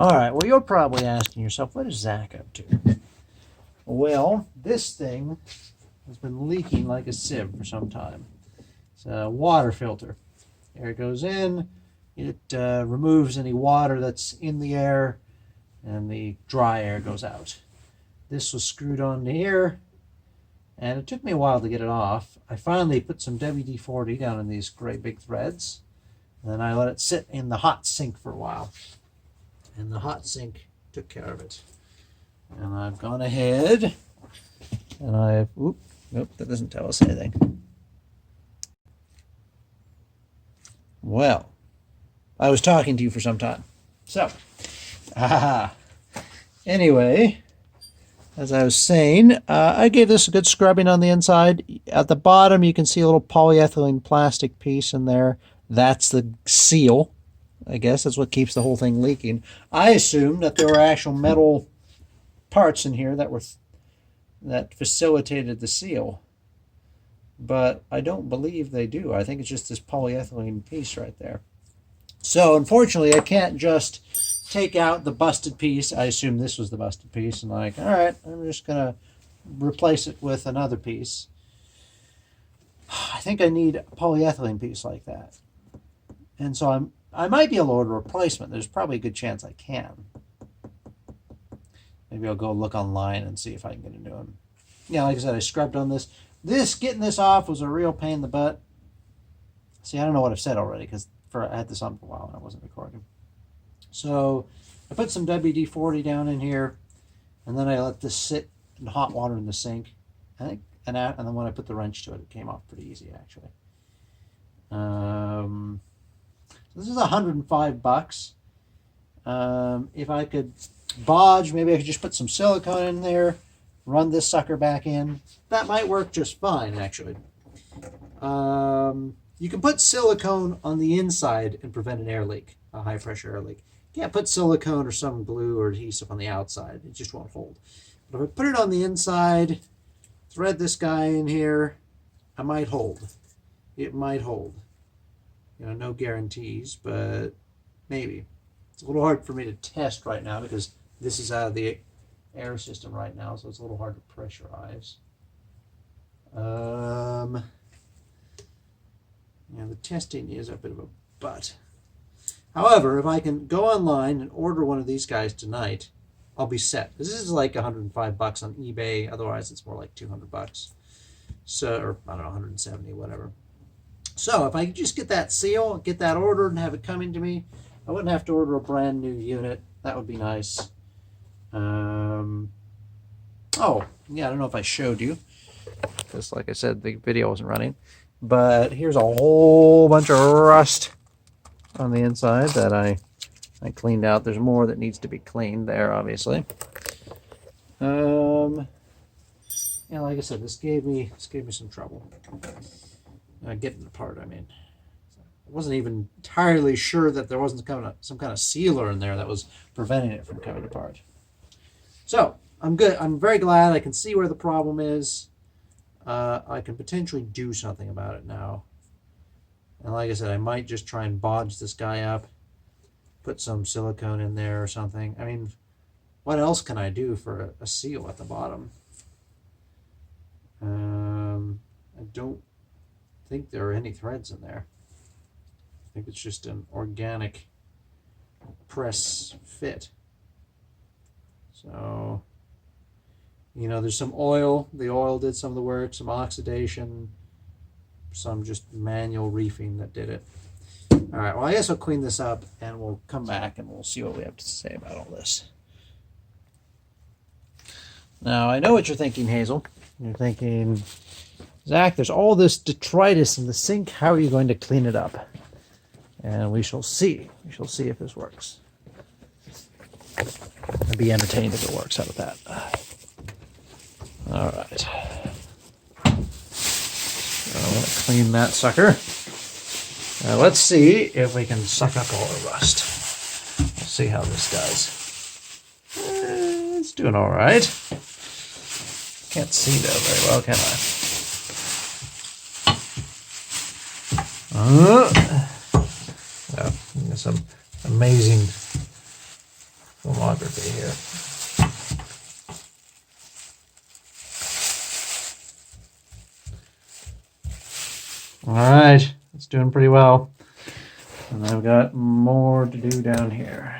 All right, well, you're probably asking yourself, what is Zach up to? Well, this thing has been leaking like a sieve for some time. It's a water filter. Air goes in, it removes any water that's in the air, and the dry air goes out. This was screwed onto here, and it took me a while to get it off. I finally put some WD-40 down in these great big threads, and then I let it sit in the hot sink for a while. And the hot sink took care of it. And I've gone ahead and I've, nope, that doesn't tell us anything. Well, I was talking to you for some time. So, anyway, as I was saying, I gave this a good scrubbing on the inside. At the bottom, you can see a little polyethylene plastic piece in there. That's the seal. I guess that's what keeps the whole thing leaking. I assumed that there were actual metal parts in here that facilitated the seal, but I don't believe they do. I think it's just this polyethylene piece right there. So unfortunately, I can't just take out the busted piece. I assume this was the busted piece, and like, all right, I'm just gonna replace it with another piece. I think I need a polyethylene piece like that, and so I might be able to order a replacement. There's probably a good chance I can. Maybe I'll go look online and see if I can get a new one. Yeah, like I said, I scrubbed on this. Getting this off was a real pain in the butt. See, I don't know what I've said already because I had this on for a while and I wasn't recording. So I put some WD-40 down in here, and then I let this sit in hot water in the sink. I think, and then when I put the wrench to it, it came off pretty easy actually. This is $105. If I could bodge, maybe I could just put some silicone in there, run this sucker back in. That might work just fine, actually. You can put silicone on the inside and prevent an air leak, a high pressure air leak. You can't put silicone or some glue or adhesive on the outside. It just won't hold. But if I put it on the inside, thread this guy in here, I might hold. It might hold. You know, no guarantees, but maybe. It's a little hard for me to test right now because this is out of the air system right now, so it's a little hard to pressurize. Yeah, the testing is a bit of a butt. However, if I can go online and order one of these guys tonight, I'll be set. This is like $105 on eBay. Otherwise, it's more like $200. So, or I don't know, 170, whatever. So if I could just get that seal, get that ordered, and have it coming to me, I wouldn't have to order a brand new unit. That would be nice. Oh, yeah, I don't know if I showed you, because like I said, the video wasn't running. But here's a whole bunch of rust on the inside that I cleaned out. There's more that needs to be cleaned there, obviously. Yeah, like I said, this gave me some trouble. Getting it apart, I mean. I wasn't even entirely sure that there wasn't some kind of sealer in there that was preventing it from coming apart. So, I'm good. I'm very glad I can see where the problem is. I can potentially do something about it now. And like I said, I might just try and bodge this guy up, put some silicone in there or something. I mean, what else can I do for a seal at the bottom? I don't think there are any threads in there. I think it's just an organic press fit. So, you know, there's some oil. The oil did some of the work, some oxidation, some just manual reefing that did it. All right, well, I guess I'll clean this up and we'll come back and we'll see what we have to say about all this. Now, I know what you're thinking, Hazel. You're thinking, Zach, there's all this detritus in the sink. How are you going to clean it up? And we shall see. We shall see if this works. I'd be entertained if it works. How about that? All right. So I'm going to clean that sucker. Let's see if we can suck up all the rust. We'll see how this does. It's doing all right. Can't see that very well, can I? Some amazing filmography here. All right, it's doing pretty well. And I've got more to do down here.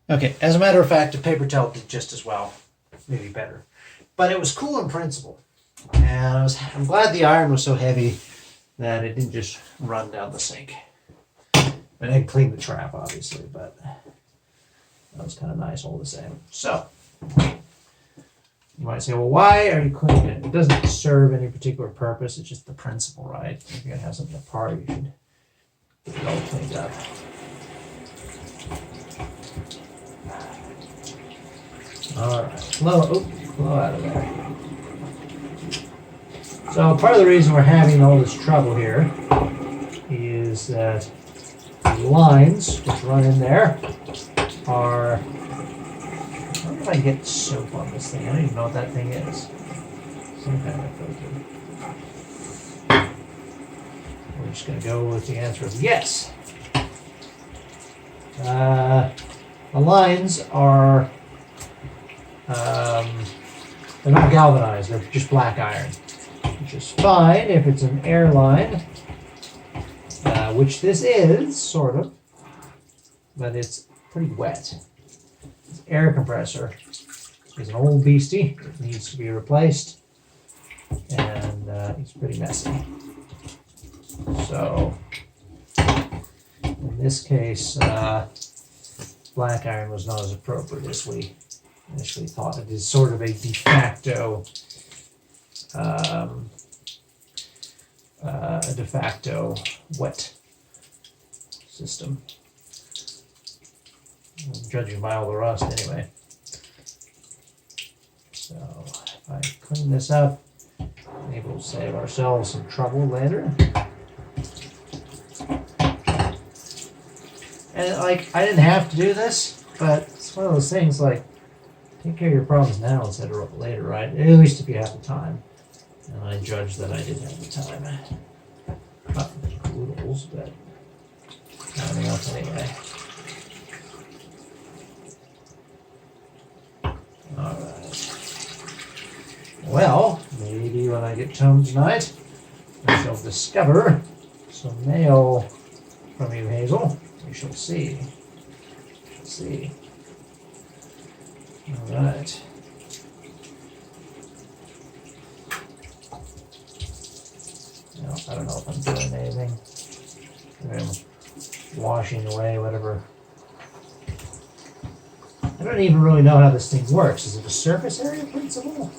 Okay, as a matter of fact, a paper towel did just as well, maybe better. But it was cool in principle. And I'm glad the iron was so heavy that it didn't just run down the sink. I didn't clean the trap, obviously, but that was kind of nice all the same. So, you might say, well, why are you cleaning it? It doesn't serve any particular purpose. It's just the principle, right? If you're going to have something apart, you should get it all cleaned up. All right, flow out of there. So part of the reason we're having all this trouble here is that the lines which run in there are, I don't know if I can get soap on this thing. I don't even know what that thing is. Some kind of filter. We're just going to go with the answer of yes. The lines are they're not galvanized, they're just black iron, which is fine if it's an airline, which this is, sort of, but it's pretty wet. This air compressor is an old beastie, it needs to be replaced, and it's pretty messy. So, in this case, black iron was not as appropriate as we initially thought. It is sort of a de facto wet system. Judging by all the rust anyway. So if I clean this up, I'm able to save ourselves some trouble later. And like, I didn't have to do this, but it's one of those things like, take care of your problems now instead of later, right? At least if you have the time. And I judge that I did have the time. Not for the poodles, but anything else anyway. Alright. Well, maybe when I get home tonight, I shall discover some mail from you, Hazel. We shall see. All right. No, I don't know if I'm doing anything. I'm washing away whatever. I don't even really know how this thing works. Is it a surface area principle?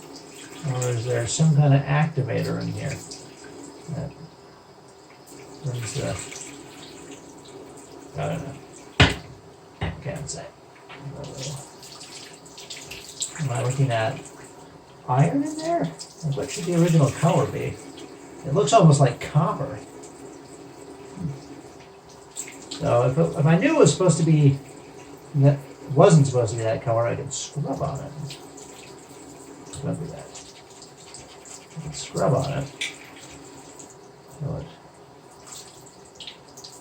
Or is there some kind of activator in here that runs the... I don't know. Can't say. Am I looking at iron in there? Like, what should the original color be? It looks almost like copper. So if I knew it was supposed to be, that wasn't supposed to be that color, I could scrub on it. Remember that. I can scrub on it. So it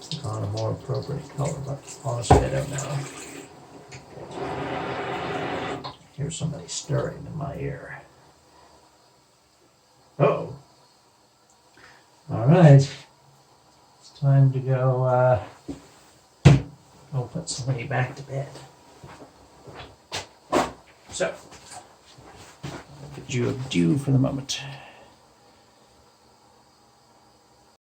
take on a more appropriate color, but honestly I don't know. hear somebody stirring in my ear. Oh. All right. It's time to go put somebody back to bed. So, bid you adieu for the moment.